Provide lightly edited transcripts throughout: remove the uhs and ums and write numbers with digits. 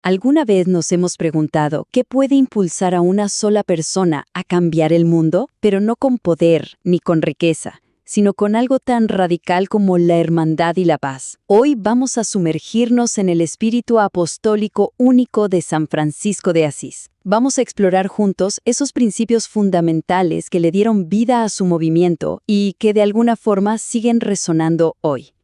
¿Alguna vez nos hemos preguntado qué puede impulsar a una sola persona a cambiar el mundo, pero no con poder ni con riqueza, sino con algo tan radical como la hermandad y la paz? Hoy vamos a sumergirnos en el espíritu apostólico único de San Francisco de Asís. Vamos a explorar juntos esos principios fundamentales que le dieron vida a su movimiento y que de alguna forma siguen resonando hoy.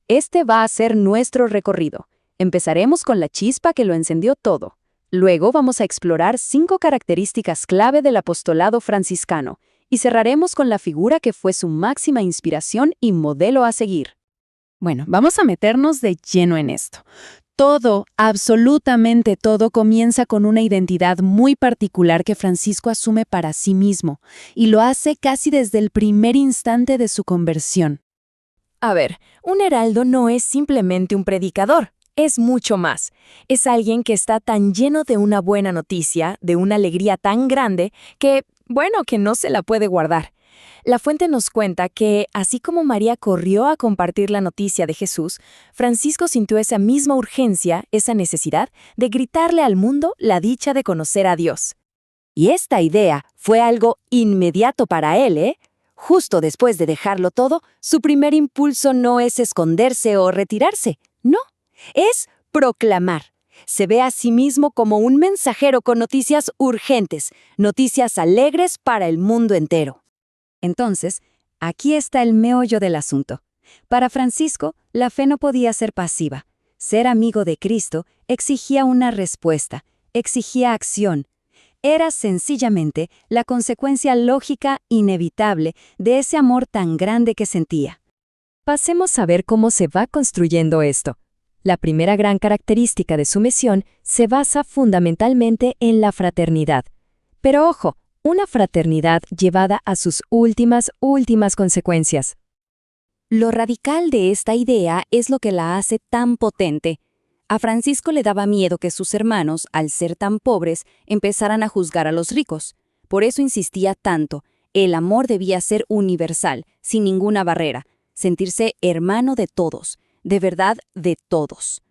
Este va a ser nuestro recorrido. Empezaremos con la chispa que lo encendió todo. Luego vamos a explorar 5 características clave del apostolado franciscano y cerraremos con la figura que fue su máxima inspiración y modelo a seguir. Bueno, vamos a meternos de lleno en esto. Todo, absolutamente todo, comienza con una identidad muy particular que Francisco asume para sí mismo, y lo hace casi desde el primer instante de su conversión. A ver, un heraldo no es simplemente un predicador. Es mucho más. Es alguien que está tan lleno de una buena noticia, de una alegría tan grande, que no se la puede guardar. La fuente nos cuenta que, así como María corrió a compartir la noticia de Jesús, Francisco sintió esa misma urgencia, esa necesidad de gritarle al mundo la dicha de conocer a Dios. Y esta idea fue algo inmediato para él, ¿eh? Justo después de dejarlo todo, su primer impulso no es esconderse o retirarse, no. Es proclamar. Se ve a sí mismo como un mensajero con noticias urgentes, noticias alegres para el mundo entero. Entonces, aquí está el meollo del asunto. Para Francisco, la fe no podía ser pasiva. Ser amigo de Cristo exigía una respuesta, exigía acción. Era sencillamente la consecuencia lógica, inevitable, de ese amor tan grande que sentía. Pasemos a ver cómo se va construyendo esto. La primera gran característica de su misión se basa fundamentalmente en la fraternidad. Pero ojo, una fraternidad llevada a sus últimas consecuencias. Lo radical de esta idea es lo que la hace tan potente. A Francisco le daba miedo que sus hermanos, al ser tan pobres, empezaran a juzgar a los ricos. Por eso insistía tanto. El amor debía ser universal, sin ninguna barrera, sentirse hermano de todos. De verdad, de todos.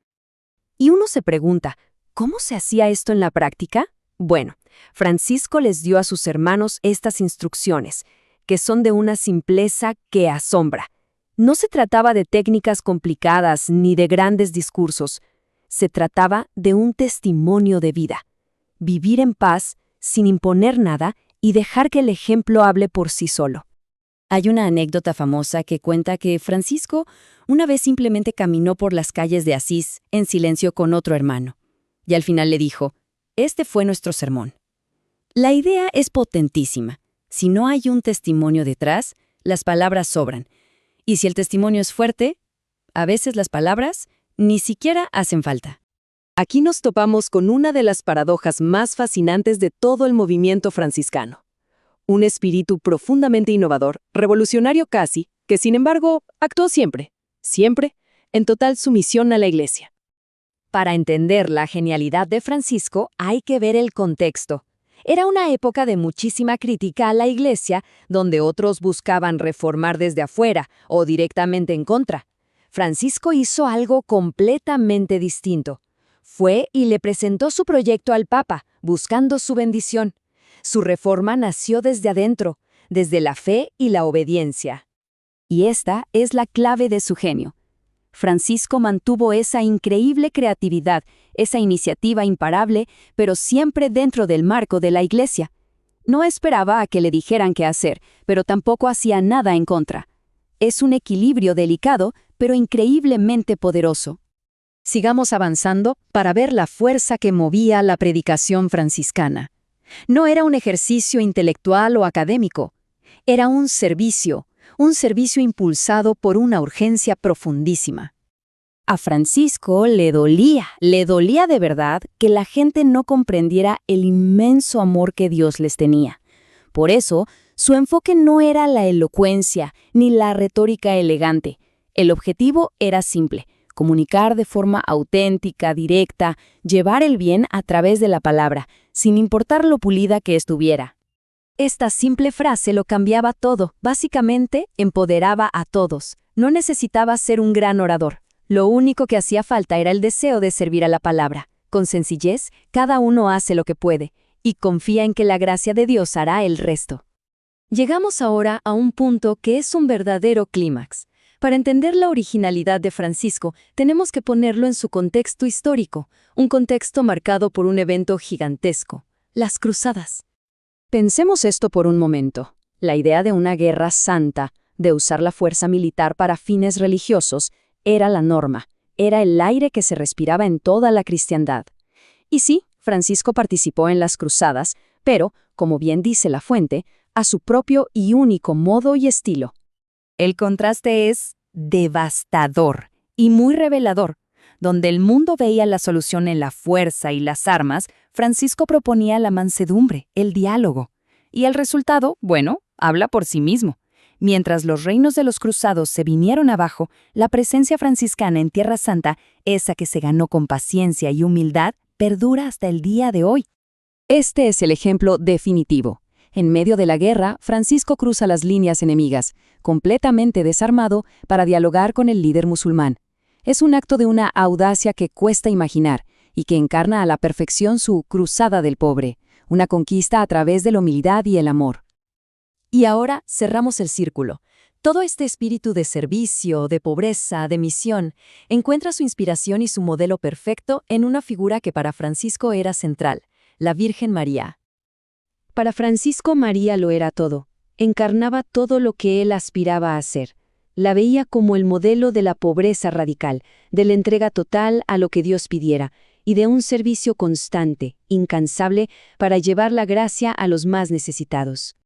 Y uno se pregunta, ¿cómo se hacía esto en la práctica? Bueno, Francisco les dio a sus hermanos estas instrucciones, que son de una simpleza que asombra. No se trataba de técnicas complicadas ni de grandes discursos. Se trataba de un testimonio de vida. Vivir en paz, sin imponer nada y dejar que el ejemplo hable por sí solo. Hay una anécdota famosa que cuenta que Francisco una vez simplemente caminó por las calles de Asís en silencio con otro hermano. Y al final le dijo, «Este fue nuestro sermón». La idea es potentísima. Si no hay un testimonio detrás, las palabras sobran. Y si el testimonio es fuerte, a veces las palabras ni siquiera hacen falta. Aquí nos topamos con una de las paradojas más fascinantes de todo el movimiento franciscano. Un espíritu profundamente innovador, revolucionario casi, que sin embargo actuó siempre, en total sumisión a la Iglesia. Para entender la genialidad de Francisco hay que ver el contexto. Era una época de muchísima crítica a la Iglesia, donde otros buscaban reformar desde afuera o directamente en contra. Francisco hizo algo completamente distinto. Fue y le presentó su proyecto al Papa, buscando su bendición. Su reforma nació desde adentro, desde la fe y la obediencia. Y esta es la clave de su genio. Francisco mantuvo esa increíble creatividad, esa iniciativa imparable, pero siempre dentro del marco de la Iglesia. No esperaba a que le dijeran qué hacer, pero tampoco hacía nada en contra. Es un equilibrio delicado, pero increíblemente poderoso. Sigamos avanzando para ver la fuerza que movía la predicación franciscana. No era un ejercicio intelectual o académico. Era un servicio impulsado por una urgencia profundísima. A Francisco le dolía de verdad que la gente no comprendiera el inmenso amor que Dios les tenía. Por eso, su enfoque no era la elocuencia ni la retórica elegante. El objetivo era simple: comunicar de forma auténtica, directa, llevar el bien a través de la palabra, sin importar lo pulida que estuviera. Esta simple frase lo cambiaba todo, básicamente empoderaba a todos. No necesitaba ser un gran orador. Lo único que hacía falta era el deseo de servir a la palabra, Con sencillez, cada uno hace lo que puede, y confía en que la gracia de Dios hará el resto. Llegamos ahora a un punto que es un verdadero clímax. Para entender la originalidad de Francisco, tenemos que ponerlo en su contexto histórico, un contexto marcado por un evento gigantesco, las Cruzadas. Pensemos esto por un momento. La idea de una guerra santa, de usar la fuerza militar para fines religiosos, era la norma, era el aire que se respiraba en toda la cristiandad. Y sí, Francisco participó en las Cruzadas, pero, como bien dice la fuente, a su propio y único modo y estilo. El contraste es devastador y muy revelador. Donde el mundo veía la solución en la fuerza y las armas, Francisco proponía la mansedumbre, el diálogo. Y el resultado, bueno, habla por sí mismo. Mientras los reinos de los cruzados se vinieron abajo, la presencia franciscana en Tierra Santa, esa que se ganó con paciencia y humildad, perdura hasta el día de hoy. Este es el ejemplo definitivo. En medio de la guerra, Francisco cruza las líneas enemigas, completamente desarmado, para dialogar con el líder musulmán. Es un acto de una audacia que cuesta imaginar y que encarna a la perfección su cruzada del pobre, una conquista a través de la humildad y el amor. Y ahora cerramos el círculo. Todo este espíritu de servicio, de pobreza, de misión, encuentra su inspiración y su modelo perfecto en una figura que para Francisco era central, la Virgen María. Para Francisco, María lo era todo. Encarnaba todo lo que él aspiraba a ser. La veía como el modelo de la pobreza radical, de la entrega total a lo que Dios pidiera, y de un servicio constante, incansable, para llevar la gracia a los más necesitados.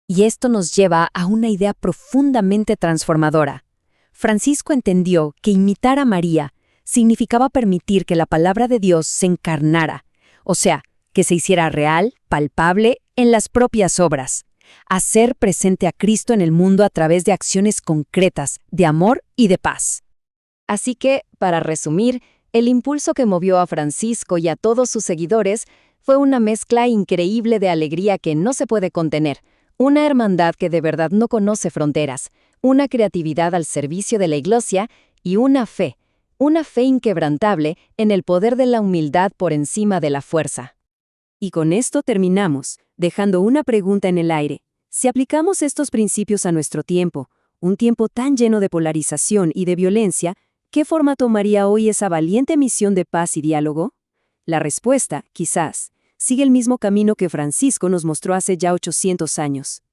Y esto nos lleva a una idea profundamente transformadora. Francisco entendió que imitar a María significaba permitir que la palabra de Dios se encarnara, o sea, que se hiciera real, palpable, en las propias obras. Hacer presente a Cristo en el mundo a través de acciones concretas, de amor y de paz. Así que, para resumir, el impulso que movió a Francisco y a todos sus seguidores fue una mezcla increíble de alegría que no se puede contener, una hermandad que de verdad no conoce fronteras, una creatividad al servicio de la Iglesia y una fe inquebrantable en el poder de la humildad por encima de la fuerza. Y con esto terminamos, dejando una pregunta en el aire. Si aplicamos estos principios a nuestro tiempo, un tiempo tan lleno de polarización y de violencia, ¿qué forma tomaría hoy esa valiente misión de paz y diálogo? La respuesta, quizás, sigue el mismo camino que Francisco nos mostró hace ya 800 años.